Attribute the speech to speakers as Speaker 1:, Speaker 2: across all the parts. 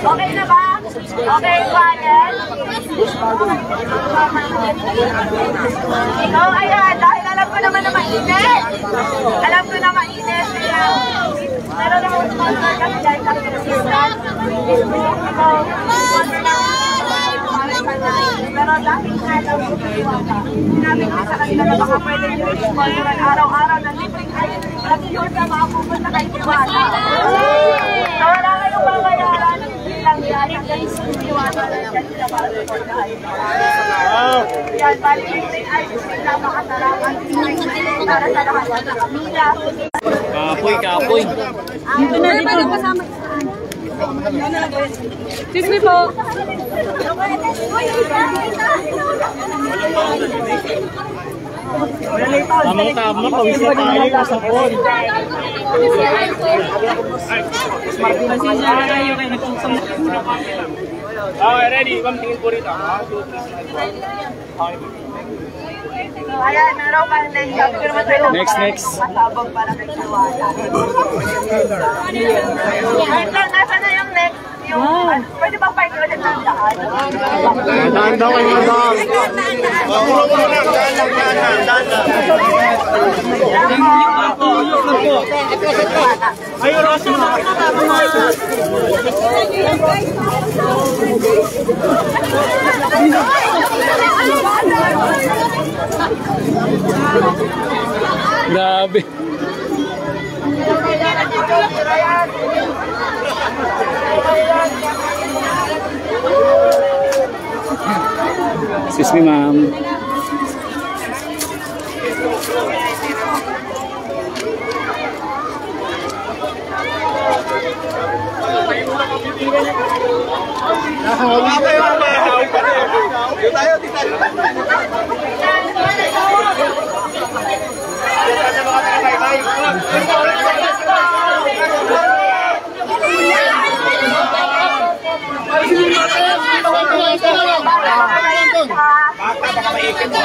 Speaker 1: Okay na ba? Okay, quiet. Oh, ayan. Dahil alam ko naman na mainit. Alam ko na mainit. Kaya, meron na akong sponsor kasi dahil sa assistant. Pero dahil nga daw yung iwata, sinabi ko sa kanila na baka pwede nyo i-sponsoran araw-araw ng libreng ice cream at yun na makapupunta kay Iwata. So wala kayong babayaran, hindi lang yan. Hanggang Iwata na yan sila para sa pagkain. Yan, bali libreng ice cream na makasarap at libreng ice para sa lahat ng kapila.
Speaker 2: Kapoy.
Speaker 1: Dito na dito. Kasama
Speaker 3: Excuse me po.
Speaker 2: Tamang-tama, pawis na tayo yung sapon.
Speaker 3: Pasensya na kayo kayo nagsusong.
Speaker 2: Okay, ready. Ma'am, tingin po rito.
Speaker 1: Ayan, meron pa next. Sabi ko naman sa'yo.
Speaker 2: Next.
Speaker 1: Masabog para kay Iwata. Nasa na yung next? Pwede ba find ulit ng daan?
Speaker 2: Daan daw kayo mga daan. Ayun, Rosso. Grabe. Excuse me, ma'am.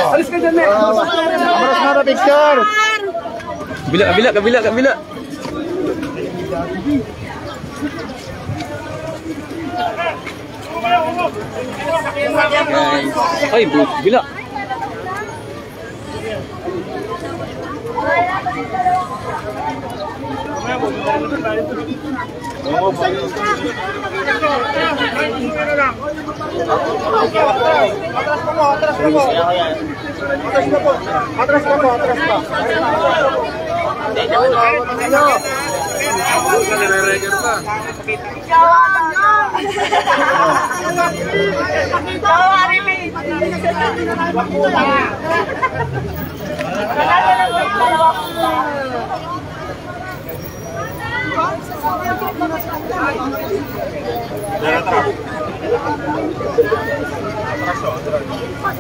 Speaker 2: Alis ka dyan, Mek. Amaras na picture. Kabila. Ay, bila. Atras pa.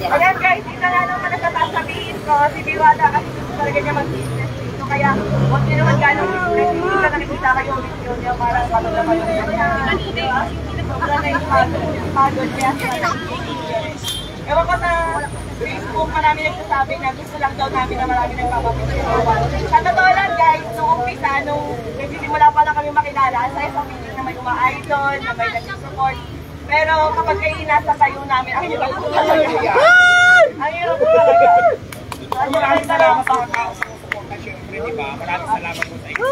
Speaker 1: Ayan guys, dito na naman nagsasabihin ko si Iwata kasi talaga niya mag-business dito. Kaya huwag niyo naman gano'ng business. Hindi ka nakikita kayo yung video niya para kapag-laman yung kanya. Sobra na yung pagod niya. Ewan ko sa Facebook, marami nagsasabi na gusto lang daw namin na marami nagpapapicturean. Sa totoo lang guys, nung umpisa, nung nagsisimula pa lang kami makilala, ang saya sa feeling na may uma-idol, na may nag-support. Pero kapag kayo nasa tayo namin, ang hirap po talaga. Ang hirap po talaga. Maraming salamat po. Maraming salamat po sa inyo.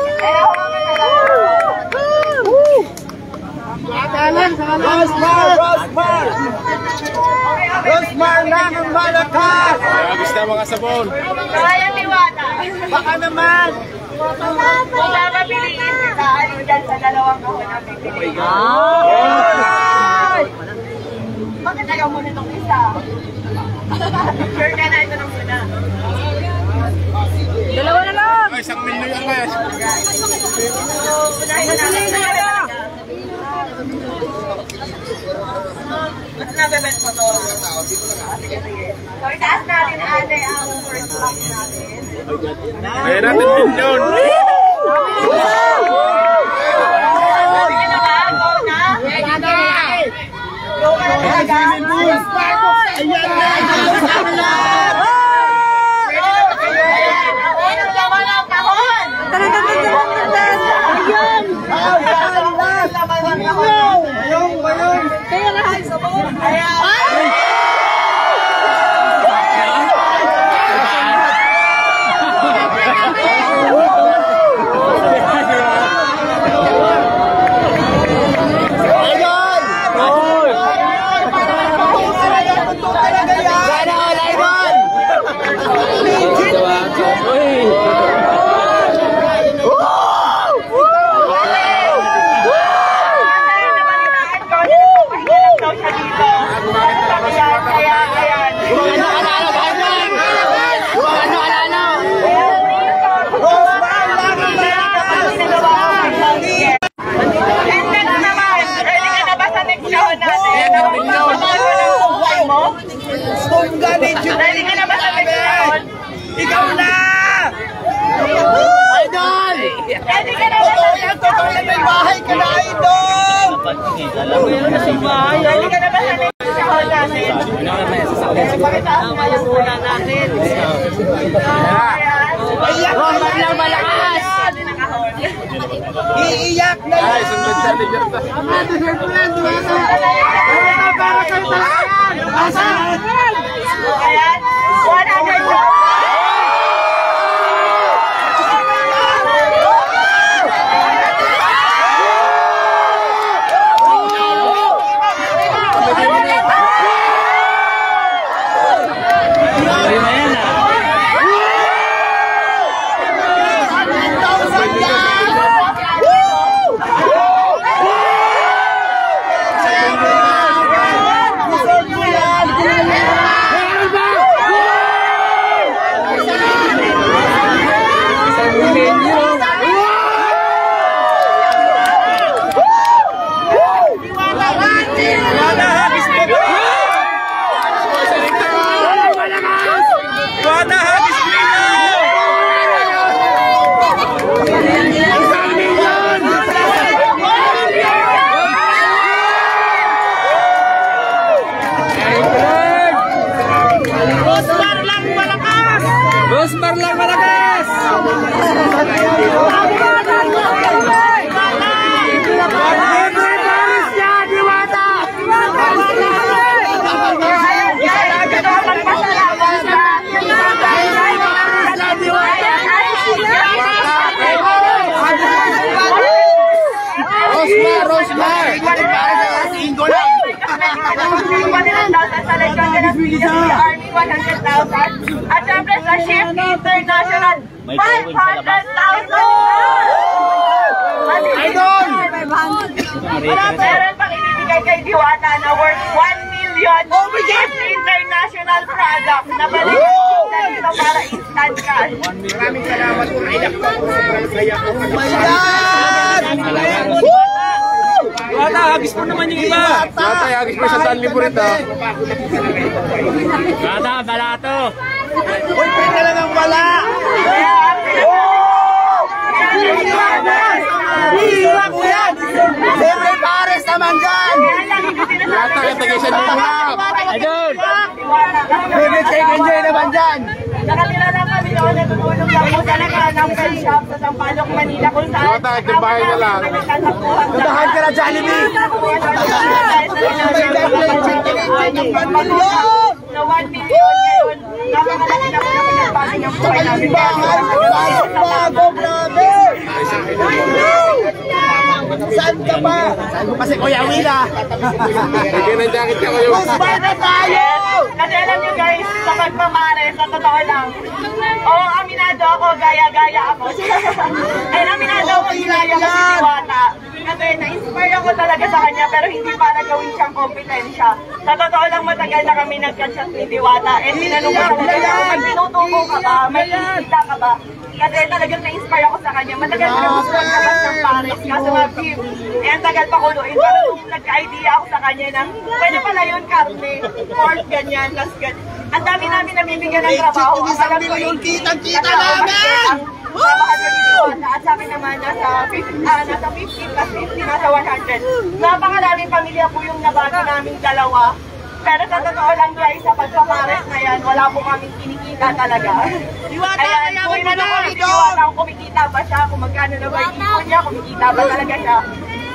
Speaker 2: Rosmar lang ang malakas! Grabe na mga sabon!
Speaker 1: Kaya Iwata!
Speaker 2: Baka naman!
Speaker 1: Kung napapiliin kita, ano dyan sa dalawang kahon ang pipiliin. Bakit ayaw mo nitong isa? Sure ka na ito ng muna.
Speaker 3: Dalawa na lang.
Speaker 2: Ay, isang milyo yan guys!
Speaker 1: Unahin na natin. Mas nabibent ko to. Sige. So, itaas natin ate ang first box natin.
Speaker 2: Kaya natin milyon!
Speaker 1: Sige na ba? Go na? Go ka na talaga?
Speaker 2: Ayan na!
Speaker 1: Ayan ang laman ng kahon! Ready ka na ba sa next round?
Speaker 2: Ikaw na! Idol!
Speaker 1: Ready ka na ba sa next
Speaker 2: Totoo yan, may bahay ka na, Idol!
Speaker 1: Ready ka na ba sa next round natin? Pakitaas mo lang muna natin.
Speaker 2: Iyak na lang malakas! Iiyak na yan! Ay, sunod sa ligar pa. Para kayo talaga!
Speaker 1: Ayan, 100.
Speaker 3: Rosmar lang malakas!
Speaker 2: Rosmar!
Speaker 1: Army 100,000 at syempre sa Shift International 500,000!
Speaker 2: Idol!
Speaker 1: Meron pang ibibigay kay Diwata na worth 1 million Shift International product na balik dito para instant cash.
Speaker 2: Maraming salamat po, Idol. Sobrang saya ko. Oh my God!
Speaker 3: Wata, hagis mo naman yung iba!
Speaker 2: Wata, hagis mo sa Stanley po rito.
Speaker 3: Wata, balato!
Speaker 2: Uy, pwede lang ang wala! Hihira ko yan! Siyempre pares naman dyan! Wata, katagaysan mo na!
Speaker 3: Idol!
Speaker 2: Pwede take enjoy naman dyan!
Speaker 1: Nakatira lang kami noon na tutulong lang po talaga ng pet shop sa Sampaloc, Manila kung saan
Speaker 2: Diwata, nagtimbahay na lang. Tundahan ka na, Jollibee!
Speaker 1: Na 1 million ngayon, napakalaki na po na pinagbago ng buhay namin.
Speaker 2: Bago, grabe! Saan ka pa? Saan ko pa si Kuya Willa? Bigyan ng jacket ka, Kuya Willa. Pusba na tayo!
Speaker 1: Kasi alam nyo guys, sa pagmamare, sa totoo lang, oo, aminado ako, gaya-gaya ako. Ay, aminado ako, ginaya ko si Diwata. Kasi na-inspire ako talaga sa kanya, pero hindi para gawin siyang kompetensya. Sa totoo lang, matagal na kami nag-chat ni Diwata. And tinanong ko talaga, may pinutubo ka ba? May pinisita ka ba? Kasi talagang na-inspire ako sa kanya. Matagal na gusto maglabas ng pares. Kaso nga, Pim, eh, ang tagal pa kuluin. Pero nung nagka-idea ako sa kanya na, pwede pala yun, karne, pork, ganyan, tas ganyan. Ang dami namin nabibigyan ng trabaho. Ang alam ko yung
Speaker 2: kitang-kita namin!
Speaker 1: At sa akin naman, nasa 50 plus 50, nasa 100. Napakaraming pamilya po yung nabago naming dalawa. Pero sa totoo lang guys, sa pagkamares na yan, wala po kaming kinikita talaga. Ayan, kung ano ko ni Diwata, kung kumikita ba siya, kung magkano na ba yung ipon niya, kumikita ba talaga siya.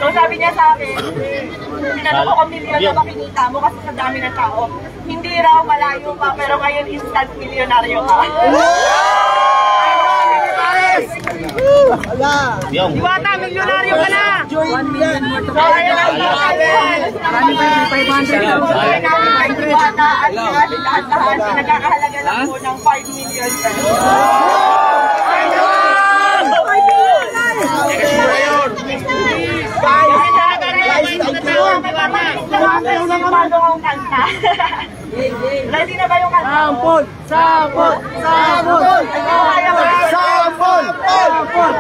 Speaker 1: So sabi niya sa akin, tinanong ko kung milyon na ba kinita mo kasi sa dami ng tao. Hindi raw, malayo pa, pero ngayon instant milyonaryo ka. Diwata, milyonaryo ka na! 1 million mo to. Ayun ang Diwata at lahat-lahat, nagkakahalaga lang po ng 5 million. Ready na ba yung kanta? Sampol! Sampol! Sampol! Sampol! Sampol!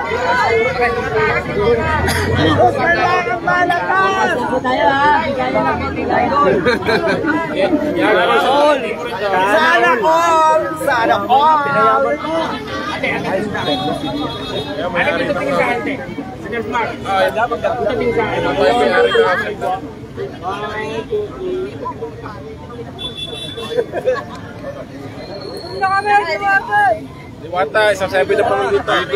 Speaker 1: Kailangan malakas! Tayo ha! Bigay na bigay doon! Sana all! Sana all! Ano gusto tingin sa ante? Senior Mark? Dapat gusto tingin sa ante.
Speaker 2: Diwata, isang 7 na pang dito.
Speaker 1: Ayan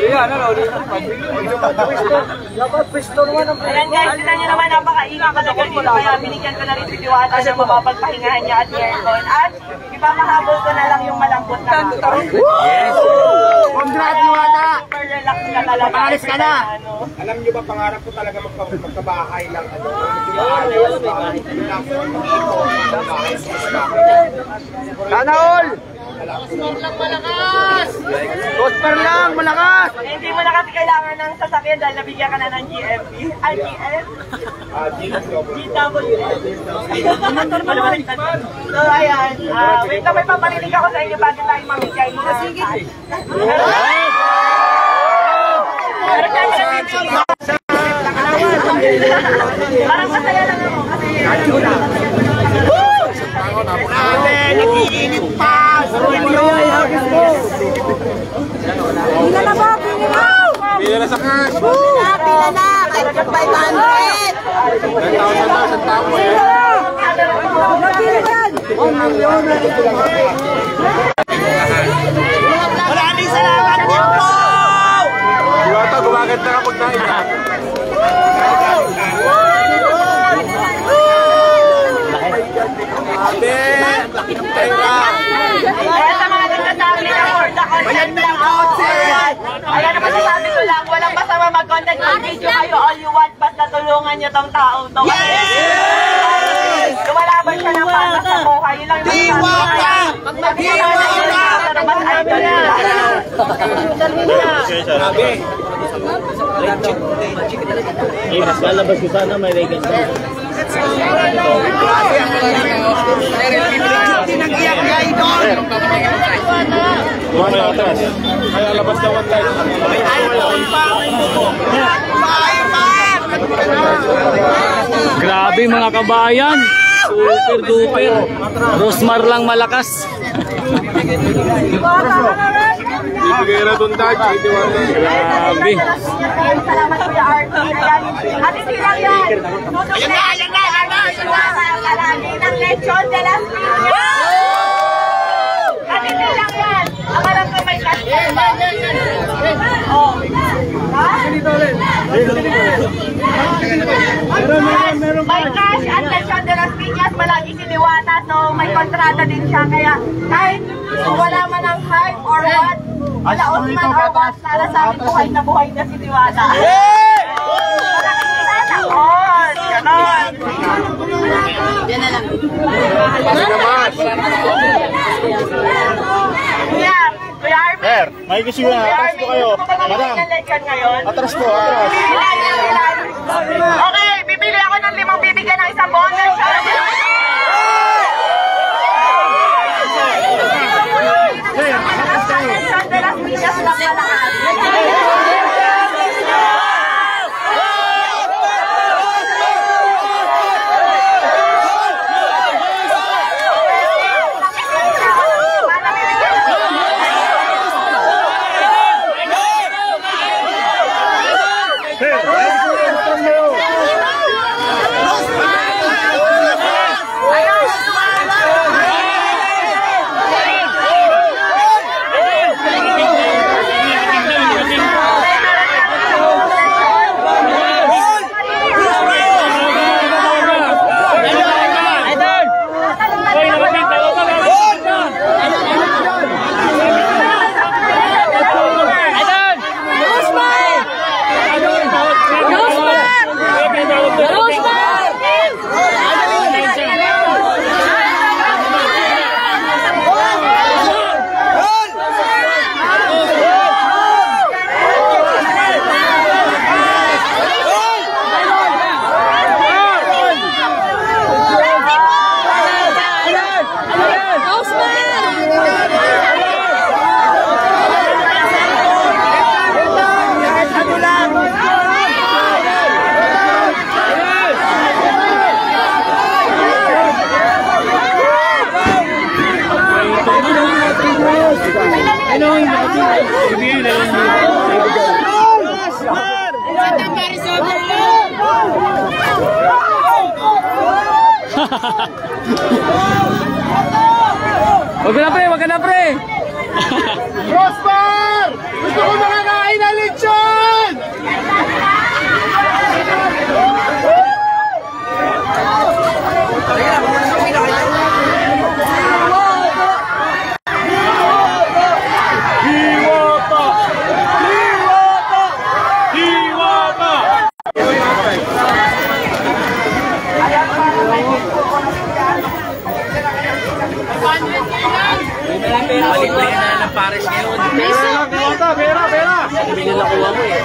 Speaker 1: guys, sila nyo naman napakainga ka doon dito. Kaya binigyan ko na rin si Diwata na mapapagpahingahan niya at aircon. At ipamahabol ko na lang yung malambot na hapon.
Speaker 2: Yes! Congrats, Diwata!
Speaker 1: Super relax ka talaga.
Speaker 2: Paalis ka na!
Speaker 4: Alam niyo ba, pangarap ko talaga magkabahay lang.
Speaker 2: Sana all! Prosper lang, malakas!
Speaker 1: Hindi mo na kasi kailangan ng sasakyan dahil nabigyan ka na ng GMP. Ay, GM? GWS. So, ayan. Wait lang, may paparinig ako sa inyo bago tayo mamigay. Sige. Parang masaya lang ako kasi
Speaker 2: Nagiinit pa!
Speaker 5: Pila na ba? Pila na!
Speaker 2: Pila na sa cash!
Speaker 5: Pila na! Kahit 500!
Speaker 2: 1,000 tao mo yan!
Speaker 5: Maraming salamat din po!
Speaker 2: Diwata, gumaganda ka pag naingat.
Speaker 1: kaya sa mga nagsasabi na for the content lang ako. Kaya naman sasabi ko lang, walang masama mag-content ng video kayo. All you want, basta tulungan nyo tong taong to. Lumalaban siya ng para sa buhay. Yun lang yung
Speaker 5: Diwata! Diwata!
Speaker 1: pero mas idol nila.
Speaker 3: Mas lalabas ko sana may regal sa.
Speaker 5: Tinag-iyak niya idol!
Speaker 2: Diwata, atras. Kaya labas na one light.
Speaker 3: Grabe mga kabayan. Super duper. Rosmar lang malakas.
Speaker 2: Ibigay na doon tayo, Diwata.
Speaker 3: Grabe.
Speaker 1: Salamat Kuya Artie. Ayan. At hindi lang yan. Ayan na, ayan na, ayan na. Kalagi ng lechon de las Piñas. At hindi lang yan. Ang alam ko may cash. Oh. Ha? May cash at lechon de las Piñas. Malagi si Diwata. So may kontrata din siya. Kaya kahit wala man ang hype or what, wala Osman or what, para sa akin buhay na si Diwata. Ganon! Ganon! Yan na lang. Kuya Armin!
Speaker 2: Sir, may gusto nyo na. Atras po kayo. Madam. Atras po, atras.
Speaker 1: Okay, bibili ako ng 5 bibigyan ng isang bonus. De las Piñas lang malakas.
Speaker 6: Wag ka na pre.
Speaker 2: Prosper! Gusto ko makakain ng lechon!
Speaker 6: Balik-balik na ng pares ngayon.
Speaker 2: Pera!
Speaker 6: Hindi na nakuha mo eh.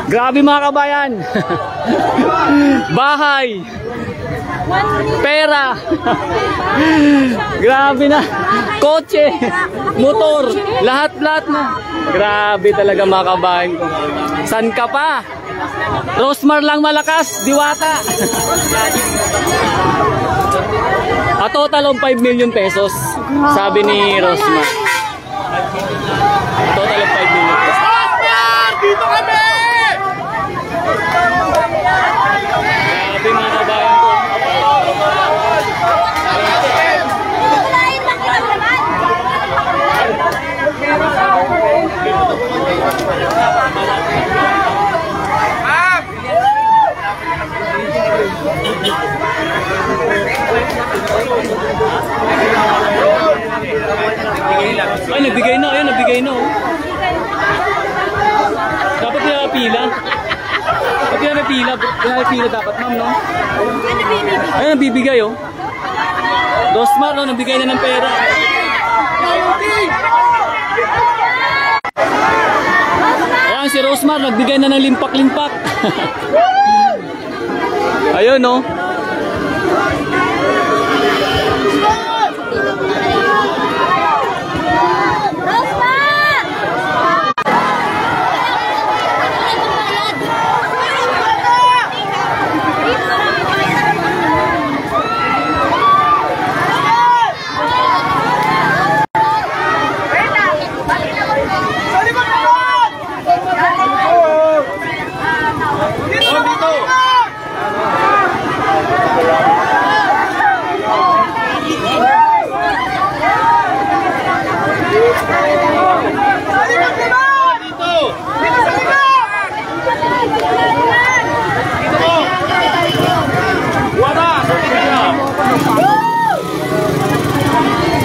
Speaker 3: Grabe mga kabayan. Bahay. Pera. Grabe na. Kotse, motor, lahat-lahat na. Grabe talaga mga kabayan ko. San ka pa? Rosmar lang malakas, Diwata. A total of 5 million pesos, sabi ni Rosmar. Total of 5 million pesos.
Speaker 2: Dito kami!
Speaker 3: Grabe mga kabayan ko.
Speaker 6: Ay, nagbigay na. Ayun, nagbigay na. Dapat yung pila. Dapat yung pila. Pila dapat, ma'am, no? Ayun, nabibigay, oh. Rosmar, no? Nabigay na ng pera. Ayan, si Rosmar, nagbigay na ng limpak-limpak. Ayun, no?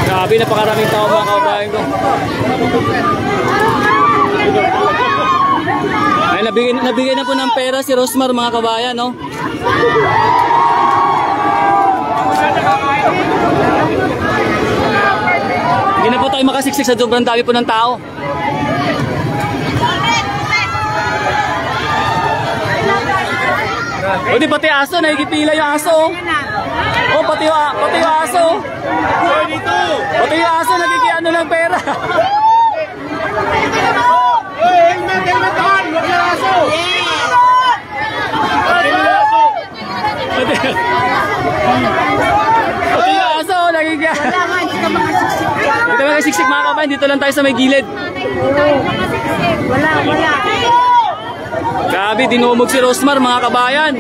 Speaker 6: Grabe, napakaraming tao mga kabayan ko. Ay, nabigay na po ng pera si Rosmar mga kabayan, no? Hindi na po tayo makasiksik sa sobrang dami po ng tao. O di pati aso, nakikipila yung aso. O pati yung aso. Pati yung aso, nakikiano ng pera.
Speaker 2: Helmet on! Huwag yung aso!
Speaker 6: Pati yung aso, nakikiano. Dito mga siksik mga kabayan, dito lang tayo sa may gilid.
Speaker 5: Wala.
Speaker 6: Grabe, dinumog si Rosmar mga kabayan.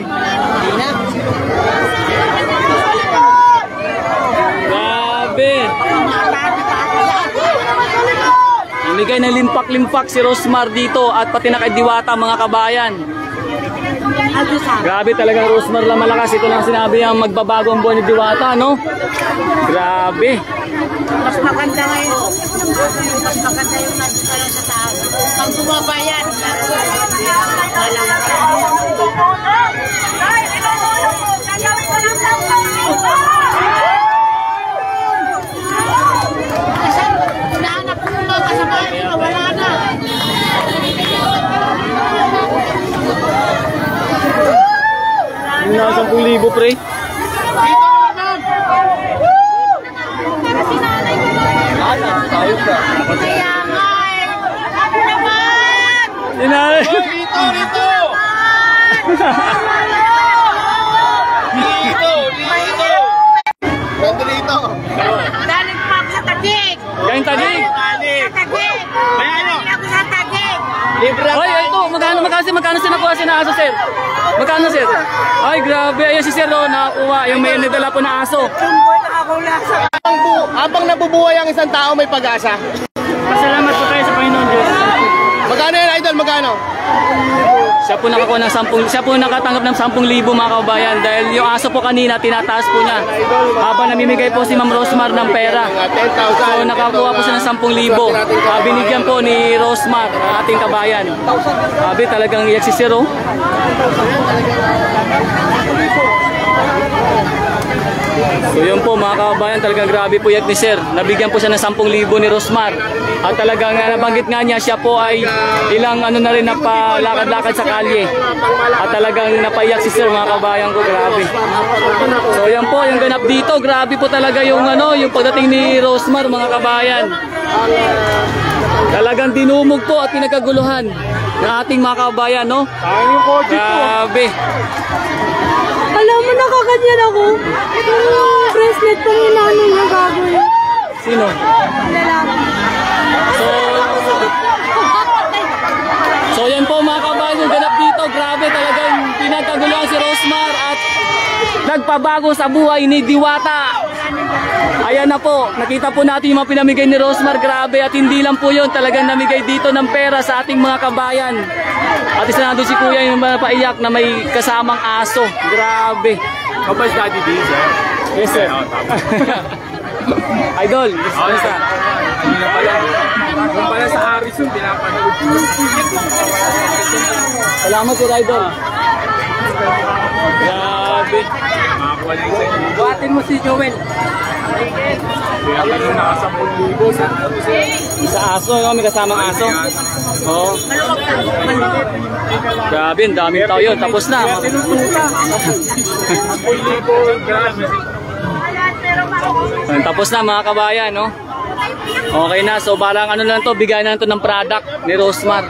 Speaker 6: Grabe. Namigay ng limpak-limpak si Rosmar dito at pati na kay Diwata mga kabayan. Grabe talagang Rosmar lang malakas. Ito lang sinabi niyang magbabago ang buwan ni Diwata, no? Grabe.
Speaker 5: Mas maganda ngayon. Mas maganda yung nandito lang sa taas. Pag bumabayan, nahanap ko yung mga kasabayan nila, wala na.
Speaker 6: Yung nasa 10,000 pre.
Speaker 5: Kaya nga eh. Ako naman!
Speaker 2: Dito! Dito! Dito! Libre
Speaker 3: Ay, ito, magkano siya nakuha si na aso, sir? Magkano, sir? Ay, grabe. Ayan si sir, oh, nakakuha. Yung may nidala po na aso.
Speaker 2: Habang nabubuhay ang isang tao, may pag-asa.
Speaker 3: Pasalamat po tayo sa Panginoon Diyos.
Speaker 2: Magkano yan, idol? Magkano?
Speaker 3: Siya po nakakuha ng 10, siya po nakatanggap ng 10,000 mga kabayan dahil yung aso po kanina tinataas po niya. Habang namimigay po si Ma'am Rosmar ng pera. So nakakuha po siya ng 10,000. Binigyan po ni Rosmar ang ating kabayan. Sabi talagang iyak si Sir, oh. So yun po mga kababayan, talagang grabe po yak ni Sir. Nabigyan po siya ng 10,000 ni Rosmar. At talagang nabanggit nga niya, siya po ay ilang ano na rin napalakad-lakad sa kalye. At talagang napaiyak si Sir mga kababayan ko, grabe. So yan po, yung ganap dito, grabe po talaga yung yung pagdating ni Rosmar mga kababayan. Talagang dinumog po at pinagkaguluhan ng ating mga kababayan, no? Grabe.
Speaker 5: Alam mo, nakaganyan ako. Yung bracelet pang inano niya gagawin.
Speaker 3: Sino?
Speaker 5: Lalaki.
Speaker 3: So yan po mga kabayan, yung ganap dito, grabe talagang pinagkaguluhan si Rosmar at nagpabago sa buhay ni Diwata. Ayan na po, nakita po natin yung mga pinamigay ni Rosmar, grabe, at hindi lang po yun, talagang namigay dito ng pera sa ating mga kabayan. At isa na doon si Kuya yung paiyak na may kasamang aso, grabe.
Speaker 4: Kapag Daddy D, sir?
Speaker 3: Yes sir. Idol, basta.
Speaker 4: Kung pala sa Harrison, pinapanood ko.
Speaker 3: Salamat sir, Idol. Grabe.
Speaker 4: Makakuha na isa.
Speaker 3: Buhatin mo si Joel.
Speaker 4: Kaya pa nung naka 10,000 sa
Speaker 3: Sa aso, no? May kasamang aso. Oo. Grabe, ang daming tao yun. Tapos na. Tapos na mga kabayan, no? Okay na. So, parang ano na to, bigay na to ng product ni Rosmar.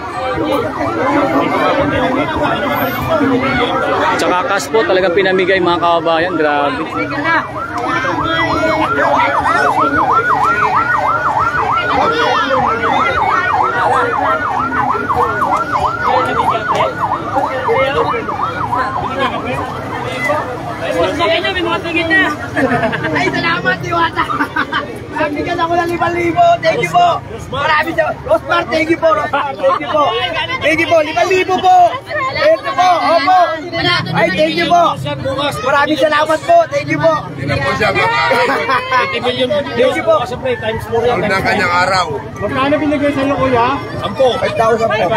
Speaker 3: Tsaka cash po talagang pinamigay mga kabayan. Grabe.
Speaker 2: Ay, salamat, Diwata. Bigyan ako ng 5,000. Thank you po. Marami sa Rosmar, thank you po. Rosmar, thank you po. Thank you po. 5,000 po. Thank you po. Opo. Ay, thank you po. Maraming salamat po. Thank you po.
Speaker 4: Hindi na po siya 80 million
Speaker 2: Thank you po.
Speaker 4: Huwag na kanyang araw.
Speaker 6: Magkano binigay sa'yo, kuya?
Speaker 2: 5,000 po.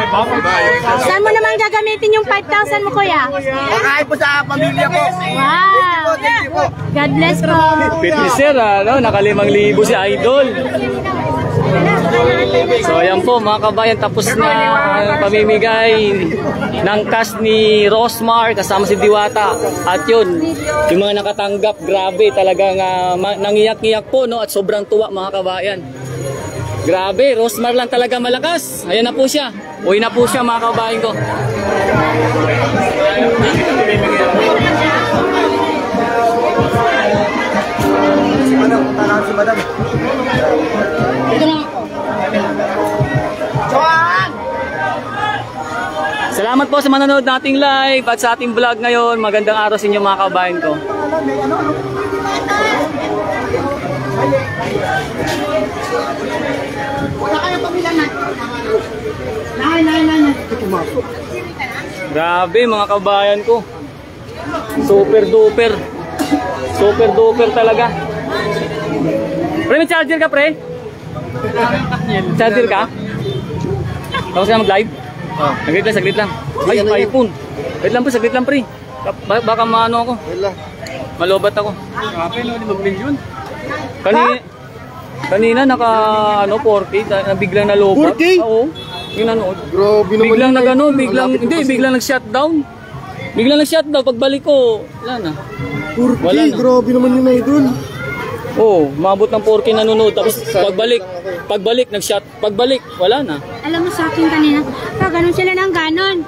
Speaker 5: Saan mo naman gagamitin yung 5,000 mo, kuya?
Speaker 2: Pakain po sa pamilya po.
Speaker 5: Wow!
Speaker 2: Thank you po.
Speaker 5: God bless po.
Speaker 3: Fitnesser, naka 5,000 si Idol. So ayan po mga kabayan, tapos na ang pamimigay ng cash ni Rosmar kasama si Diwata. At yun, yung mga nakatanggap, grabe talagang nangiyak-ngiyak po, no? At sobrang tuwa mga kabayan. Grabe, Rosmar lang talaga malakas. Ayan na po siya. Uwi na po siya mga kabayan ko.
Speaker 2: Si Madam.
Speaker 3: Salamat po sa manonood nating live at sa ating vlog ngayon. Magandang araw sa inyo mga kabayan ko. Grabe mga kabayan ko. Super duper. Super duper talaga. Pre, may charger ka, pre? Charger ka? Tapos na mag-live? Saglit lang. Ay, iPhone. Wait lang po, saglit lang, pre. Baka maano ako. Malobat ako.
Speaker 6: Grabe, no? 5 million.
Speaker 3: Kanina naka 4K, biglang nalobat.
Speaker 2: 4K?
Speaker 3: Oo. Yung nanood.
Speaker 2: Grabe naman.
Speaker 3: Biglang nag-shutdown. Biglang nag-shutdown. Pagbalik ko, wala na.
Speaker 2: 4K,
Speaker 3: Wala na.
Speaker 2: grabe naman yun, idol.
Speaker 3: Oo, mabot ng 4K nanonood. Tapos pagbalik, pagbalik, wala na.
Speaker 5: Alam mo sa akin kanina, ganun sila ng ganon.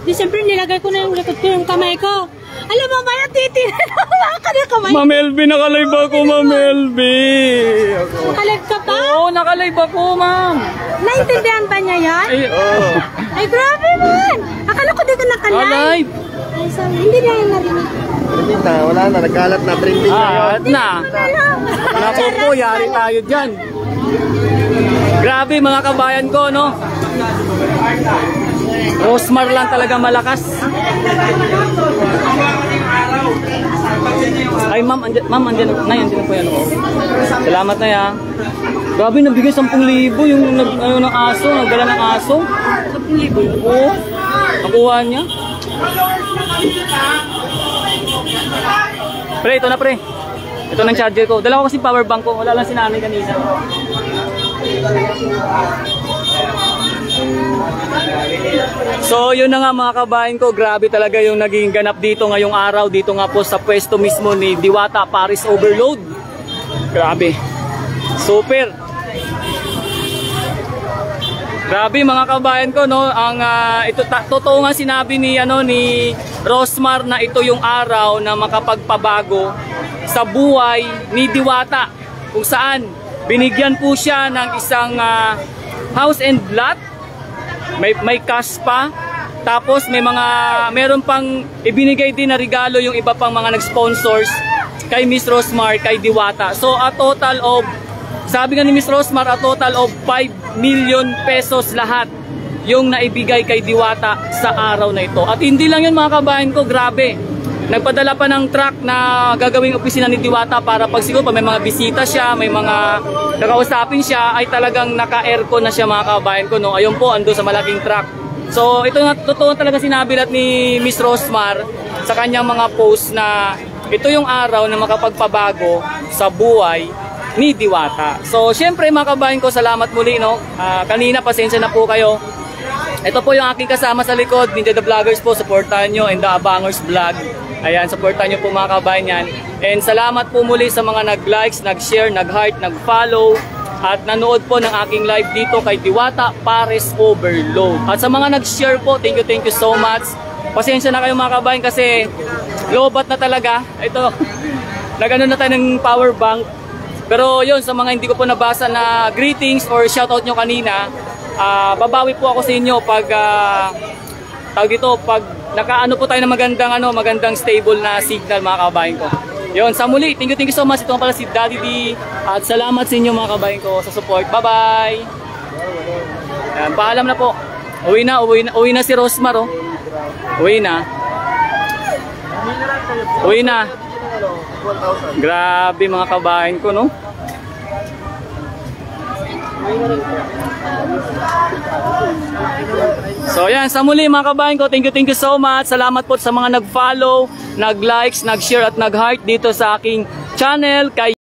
Speaker 5: Di siyempre nilagay ko na yung likod ko yung kamay ko. Alam mo ba yung titi na nakuha ka na kamay?
Speaker 3: Ma'am Elby, nakalive ako, Ma'am Elby.
Speaker 5: Nakalive ka pa?
Speaker 3: Oo, Oo, naka-live ako, ma'am.
Speaker 5: Naintindihan ba niya yan? Ay, grabe man! Akala ko di ka nakalive.
Speaker 3: Naka-live.
Speaker 5: Ay, sorry. Hindi niya yung narinig.
Speaker 2: Trending na, wala na, nagkalat na, trending na yun.
Speaker 3: At na. Naku po, yari tayo dyan. Grabe mga kabayan ko, no? Rosmar lang talaga malakas. Ay, ma'am, andyan na po yan. Oh. Salamat na ya. Grabe, nabigay 10,000 yung ng aso, nagdala ng aso. 10,000? Oo. Nakuha niya. Pre, ito na pre. Ito ng charger ko. Dala ko kasi power bank ko. Wala lang si nanay kanina. So yun na nga mga kabayan ko, grabe talaga yung naging ganap dito ngayong araw, dito nga po sa pwesto mismo ni Diwata Paris Overload. Grabe. Super. Grabe mga kabayan ko, no, ang totoo nga sinabi ni ni Rosmar na ito yung araw na makapagpabago sa buhay ni Diwata, kung saan binigyan po siya ng isang house and lot. May cash pa. Tapos meron pang ibinigay din na regalo yung iba pang mga nag-sponsors kay Miss Rosmar, kay Diwata. So a total of, sabi nga ni Miss Rosmar, a total of 5 million pesos lahat yung naibigay kay Diwata sa araw na ito. At hindi lang yun mga kabayan ko, grabe. Nagpadala pa ng truck na gagawing opisina ni Diwata para pag siguro pa may mga bisita siya, may mga nakausapin siya, ay talagang naka-aircon na siya mga kabayan ko, no. Ayun po, ando sa malaking truck. So ito nga, totoo talaga sinabi lahat ni Miss Rosmar sa kanyang mga post na ito yung araw na makapagpabago sa buhay ni Diwata. So syempre mga kabayan ko, salamat muli, no. Kanina pasensya na po kayo. Ito po yung aking kasama sa likod, Ninja the Vloggers po, supportahan nyo, and the Abangers Vlog. Ayan, supportan nyo po mga kabayan yan. And salamat po muli sa mga nag-likes, nag-share, nag-heart, nag-follow at nanood po ng aking live dito kay Diwata Paris Overload. At sa mga nag-share po, thank you so much. Pasensya na kayo mga kabayan kasi lobat na talaga. Ito, nagano na tayo ng power bank. Pero yun, sa mga hindi ko po nabasa na greetings or shoutout nyo kanina, babawi po ako sa inyo pag pag nakaano po tayo ng magandang stable na signal mga kabayan ko. Yun, sa muli, thank you so much. Ito nga pala si Daddy D. At salamat sa inyo mga kabayan ko sa support. Bye-bye! Yan, paalam na po. Uwi na si Rosmar, oh. Uwi na. Grabe mga kabayan ko, no? So yan, sa muli mga kabayan ko, thank you so much. Salamat po sa mga nag-follow, nag-likes, nag-share at nag-heart dito sa aking channel kay